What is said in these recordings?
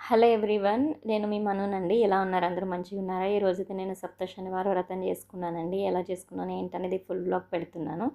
Hello everyone. నేను మీ మనోనండి. ఎలా ఉన్నారు? అందరూ మంచిగా ఉన్నారా? ఈరోజైతే నేను సప్త శనివారం వ్రతం చేసుకున్నానండి. ఎలా చేసుకున్నాను ఏంటనేది ఫుల్ వ్లాగ్ పెడుతున్నాను.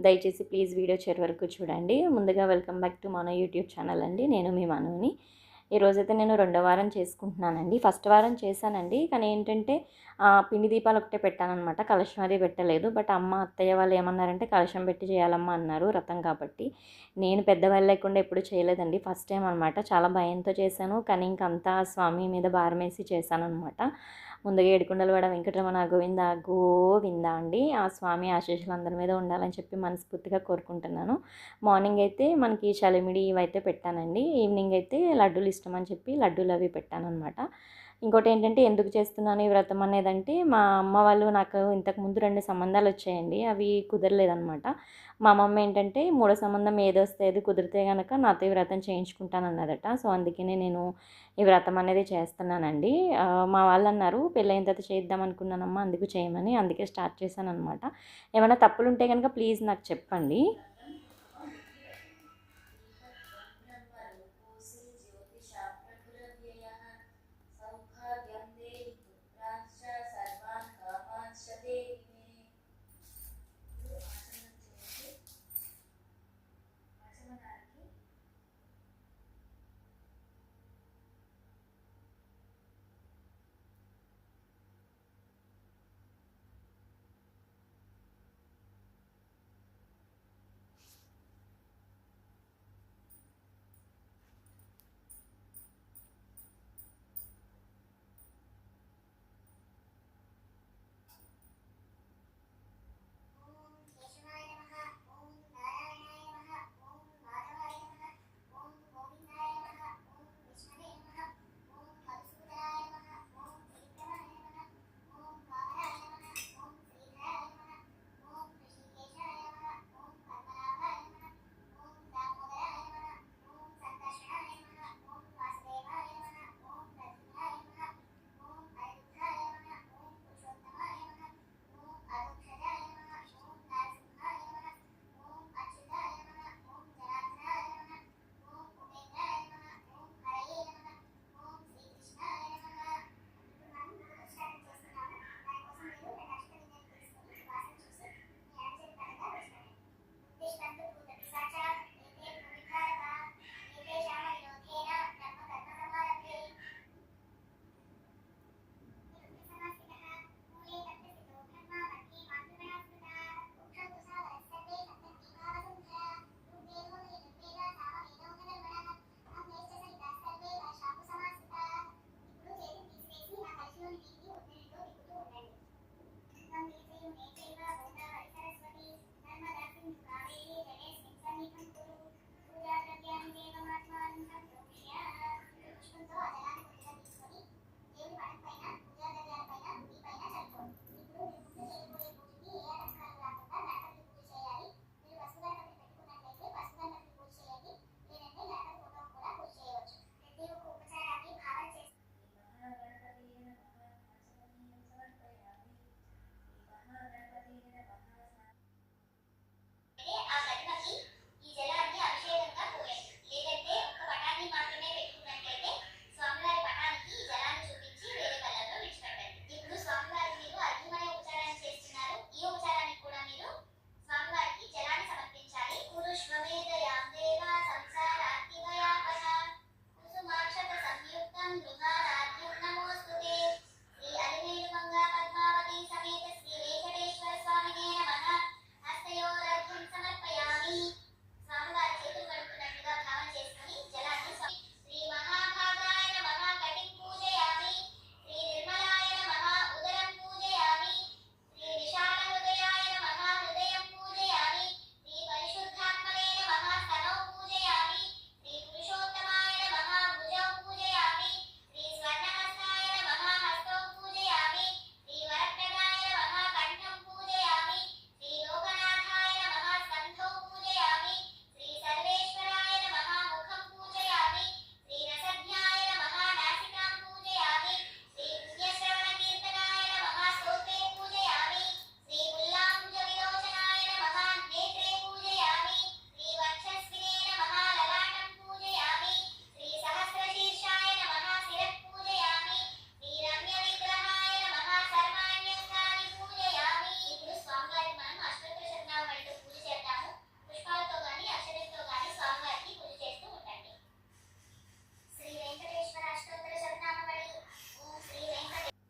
దయచేసి ప్లీజ్ వీడియో చివరి వరకు చూడండి. ముందుగా వెల్కమ్ బ్యాక్ టు మన యూట్యూబ్ ఛానల్ అండి. నేను మీ మనోని. ఈరోజైతే నేను రెండో వారం చేసుకుంటున్నానండి. ఫస్ట్ వారం చేశానండి, కానీ ఏంటంటే పిండి దీపాలు ఒకటే పెట్టానన్నమాట. కలశం అది పెట్టలేదు. బట్ అమ్మ అత్తయ్య వాళ్ళు ఏమన్నారంటే కలశం పెట్టి చేయాలమ్మా అన్నారు, వ్రతం కాబట్టి. నేను పెద్దవాళ్ళు లేకుండా ఎప్పుడు చేయలేదండి, ఫస్ట్ టైం అనమాట. చాలా భయంతో చేశాను, కానీ ఇంకంతా స్వామి మీద భారం వేసి చేశానమాట. ముందుగా ఏడుకొండలవాడ వెంకటరమణ గోవింద గోవింద అండి. ఆ స్వామి ఆశీస్సులు అందరి మీద ఉండాలని చెప్పి మనస్ఫూర్తిగా కోరుకుంటున్నాను. మార్నింగ్ అయితే మనకి చలిమిడి ఇవైతే పెట్టానండి. ఈవినింగ్ అయితే లడ్డూలు ఇష్టం అని చెప్పి లడ్డూలు అవి పెట్టానన్నమాట. ఇంకోటి ఏంటంటే ఎందుకు చేస్తున్నాను ఈ వ్రతం అనేదంటే, మా అమ్మ వాళ్ళు నాకు ఇంతకుముందు 2 సంబంధాలు వచ్చాయండి. అవి కుదరలేదనమాట. మా అమ్మమ్మ ఏంటంటే మూడో సంబంధం ఏదొస్తే అది కుదిరితే కనుక నాతో ఈ వ్రతం చేయించుకుంటానన్నదట. సో అందుకనే నేను ఈ వ్రతం అనేది చేస్తున్నానండి. మా వాళ్ళు అన్నారు పెళ్ళైన తర్వాత చేద్దాం అనుకున్నానమ్మా, అందుకు చేయమని. అందుకే స్టార్ట్ చేశానన్నమాట. ఏమైనా తప్పులు ఉంటే కనుక ప్లీజ్ నాకు చెప్పండి.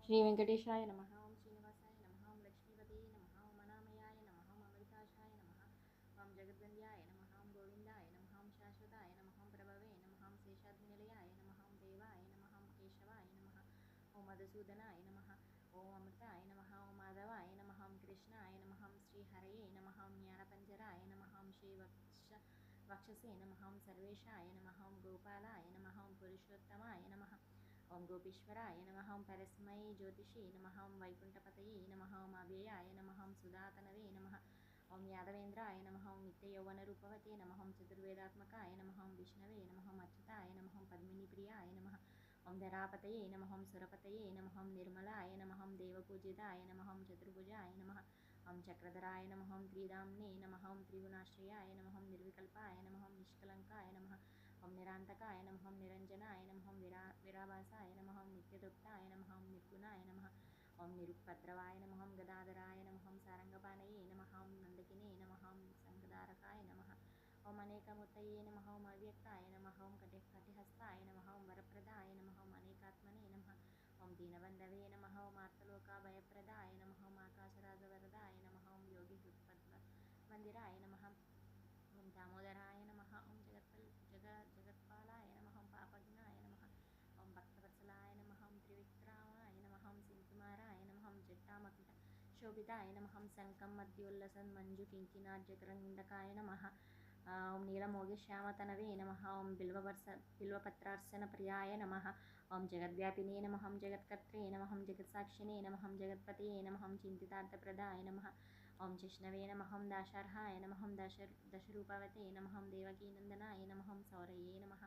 శ్రీ వెంకటేశాయ నమః. ఓం శ్రీనివాసాయ నమః. ఓం లక్ష్మీపతయే నమః. ఓం అనామయాయ నమః. ఓం అమృతాశాయ నమః. ఓం జగద్వంద్యాయ నమః. ఓం గోవిందాయ నమః. ఓం శాశ్వతాయ నమః. ఓం ప్రభవే నమః. ఓం శేషాద్రినిలయాయ నమః. ఓం దేవాయ నమః. ఓం కేశవాయ నమః. ఓం మధుసూదనాయ నమః. ఓం అమృతాయ నమః. ఓం మాధవాయ నమః. ఓం కృష్ణాయ నమః. ఓం శ్రీహరయే నమః. ఓం జ్ఞానపంజరాయ నమః. ఓం వక్షసే నమః. ఓం సర్వేశాయ నమః. ఓం గోపాలాయ నమః. ఓం పురుషోత్తమాయ నమః. ఓం గోపీశ్వరాయ నమః. ఓం పరస్మై జ్యోతిషే నమః. ఓం వైకుంఠపతయే నమః. ఓం అవ్యయాయ నమః. ఓం సుధాతనవే నమః. ఓం యాదవేంద్రాయ నమః. ఓం నిత్యయౌవనరూపవతే నమః. ఓం చతుర్వేదాత్మకాయ నమః. ఓం విష్ణవే నమః. ఓం అచ్యుతాయ నమః. ఓం పద్మినీప్రియాయ నమః. ఓం ధరాపతయే నమః. ఓం సురపతయే నమః. ఓం నిర్మలాయ నమః. ఓం దేవపూజితాయ నమః. ఓం చతుర్భుజాయ నమః. ఓం చక్రధరాయ నమః. ఓం త్రిదామ్నే నమః. ఓం త్రిగుణాశ్రయాయ నమః. ఓం నిర్వికల్పాయ నమః. ఓం నిష్కలంకాయ నమః. ఓం నిరాంతకాయ నమః. ఓం నిరంజనాయ నమః. ఓం విరాభాసాయ నమః. ఓం నిత్యదుప్తాయ నమః. ఓం నిర్గుణాయ నమః. ఓం నిరుపద్రవాయ నమః. ఓం గదాధరాయ నమః. ఓం సారంగపాణయే నమః. ఓం నందకినే నమః. ఓం సంగదారకాయ నమః. ఓం అనేకమూర్తయే నమః. ఓం అవ్యక్తాయ నమః. ఓం కటిహస్తాయ నమః. ఓం వరప్రదాయ నమః. ఓం అనేకాత్మనే నమః. ఓం దీనబంధవే నమః. ఓం ఆర్తలోకాభయప్రదాయ నమః. ఓం ఆకాశరాజవరదాయ నమః. ఓం యోగి హృత్పద్మ మందిరాయ నమః. ఓం దామోదరాయ నమః. ఓం జగత్పాలాయ నమః. ఓం పాపజ్ఞాయ నమః. ఓం భక్తవత్సలాయ నమః. ఓం త్రివిక్రమాయ నమః. ఓం సింకుమారాయ నమః. ఓం జట్టామకుట శోభితాయ నమః. ఓం శంఖం మధ్యోల్లసన్ మంజు కింకినార్జకరండకాయ నమః. ఓం నీలమోగి శ్యామతనవే నమః. ఓం బిల్వపత్రార్చన ప్రియాయ నమః. ఓం జగద్వ్యాపినే నమః. ఓం జగత్కర్త్రే నమః. ఓం జగత్సాక్షిణే నమః. ఓం జగత్పతయే నమః. ఓం చింతితార్థప్రదాయ నమః. ఓం చిష్ణవే నమః. ఓం దాశార్హాయ నమః. ఓం దశరూపవతే నమః. ఓం దేవకీనందనాయ నమః. ఓం సౌరయే నమః.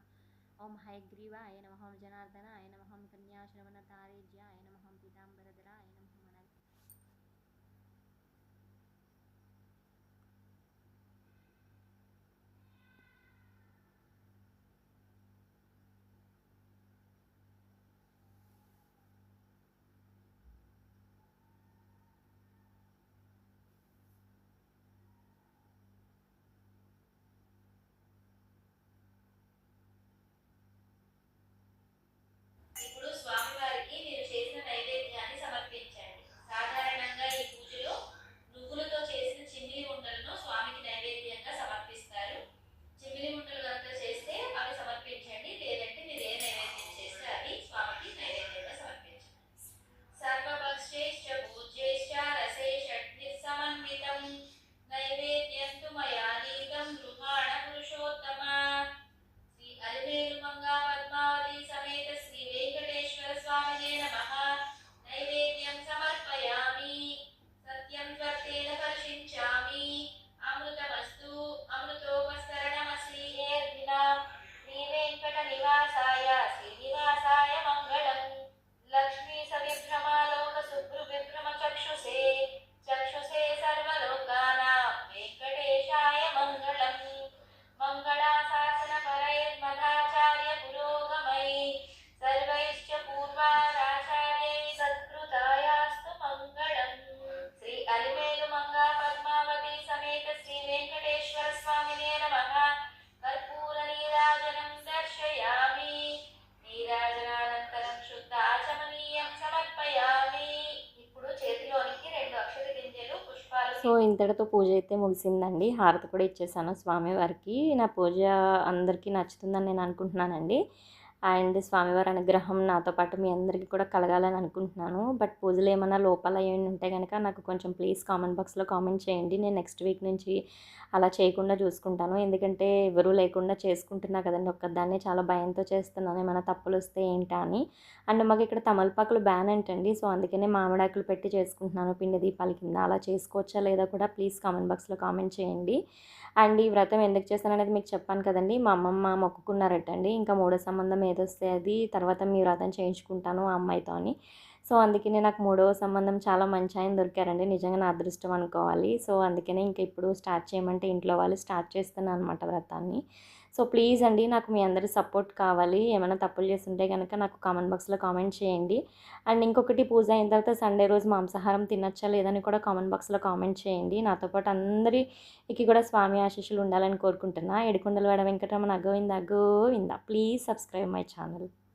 ఓం హయగ్రీవాయ నమః. ఓం జనార్దనాయ నమః. ఓం కన్యాశ్రవణతారేజ్యాయ నమః. ఓం పీతాంబరధరాయ నమః. ఇప్పుడు స్వామివారికి మీరు చేసిన నైవేద్యాన్ని సమర్పించండి. సాధారణంగా ఈ పూజలో నువ్వులతో చేసిన చిమిలి ఉండలను స్వామికి నైవేద్యంగా సమర్పిస్తారు. చిమిలి ఉండలు కనుక చేస్తే అవి సమర్పించండి, లేదంటే మీరు ఏ నైవేద్యం చేస్తే అది స్వామికి నైవేద్యంగా సమర్పించండి. సర్వభక్ష్యైశ్చ పూజ్యైశ్చ రసై షడ్భిః సమన్వితం నైవేద్యం తు మయా నీతం గృహాణ పురుషోత్తమ. శ్రీ అలివేలు మంగా పద్మావతి సమేత శ్రీ వెంకటేశ్వర స్వామినే నమః. నైవేద్యం సమర్పయామి. సత్యం త్వర్తేన పరిశించామి. అమృతమస్తు అమృతోపస్తరణమస్మి హేర్దినాం. శ్రీ వెంకట నివాసాయ శ్రీనివాసాయ మంగళం. లక్ష్మీ సవిభ్రమాలోక సుభృ విభ్రమ చక్షుషే చక్షుషే సర్వలోకానాం వెంకటేశాయ మంగళం. మంగళాశాసన పరైర్మధాచార్య పురోగమై సర్వైశ్చ పూర్వారాచార్యై సత్కృతాయాస్తు మంగళం. శ్రీ అలివేలు మంగా పద్మావతి సమేత శ్రీ వెంకటేశ్వర స్వామినే నమః. కర్పూర నీరాజనం దర్శయామి. నీరాజనానంతరం శుద్ధ ఆచమనీయం సమర్పయామి. ఇప్పుడు చేతిలోనికి 2 అక్షత గింజలు పుష్పాలు. సో ఇంతటితో పూజ అయితే ముగిసిందండి. హారతి కూడా ఇచ్చేసాను స్వామివారికి. నా పూజ అందరికీ నచ్చుతుందని నేను అనుకుంటున్నానండి. అండ్ స్వామివారి అనుగ్రహం నాతో పాటు మీ అందరికీ కూడా కలగాలని అనుకుంటున్నాను. బట్ పూజలు ఏమైనా లోపాలు ఏమైనా ఉంటే కనుక నాకు కొంచెం ప్లీజ్ కామెంట్ బాక్స్లో కామెంట్ చేయండి. నేను నెక్స్ట్ వీక్ నుంచి అలా చేయకుండా చూసుకుంటాను. ఎందుకంటే ఎవరూ లేకుండా చేసుకుంటున్నా కదండి, ఒక్కదాన్నే చాలా భయంతో చేస్తున్నాను ఏమైనా తప్పులు వస్తే ఏంటా అని. అండ్ మాకు ఇక్కడ తమలపాకులు బ్యాన్ అంటండి. సో అందుకనే మామిడాకులు పెట్టి చేసుకుంటున్నాను పిండి దీపాల కింద. అలా చేసుకోవచ్చా లేదా కూడా ప్లీజ్ కామెంట్ బాక్స్లో కామెంట్ చేయండి. అండ్ ఈ వ్రతం ఎందుకు చేస్తాననేది మీకు చెప్పాను కదండి. మా అమ్మమ్మ మొక్కుకున్నారటండి, ఇంకా 3వ సంబంధం ఏదొస్తే అది తర్వాత మీ వ్రతం చేయించుకుంటాను ఆ అమ్మాయితో అని. సో అందుకనే నాకు 3వ సంబంధం చాలా మంచి ఆయన దొరికారండి. నిజంగా నా అదృష్టం అనుకోవాలి. సో అందుకనే ఇంకా ఇప్పుడు స్టార్ట్ చేయమంటే ఇంట్లో వాళ్ళు స్టార్ట్ చేస్తున్నాను అనమాట వ్రతాన్ని. సో ప్లీజ్ అండి, నాకు మీ అందరి సపోర్ట్ కావాలి. ఏమైనా తప్పులు చేస్తుంటే కనుక నాకు కామెంట్ బాక్స్లో కామెంట్ చేయండి. అండ్ ఇంకొకటి, పూజ అయిన తర్వాత సండే రోజు మాంసాహారం తినచ్చా లేదని కూడా కామెంట్ బాక్స్లో కామెంట్ చేయండి. నాతో పాటు అందరికి కూడా స్వామి ఆశీస్సులు ఉండాలని కోరుకుంటున్నా. ఏడుకొండలవాడ Venkataramana Govinda Govinda. Please subscribe my channel.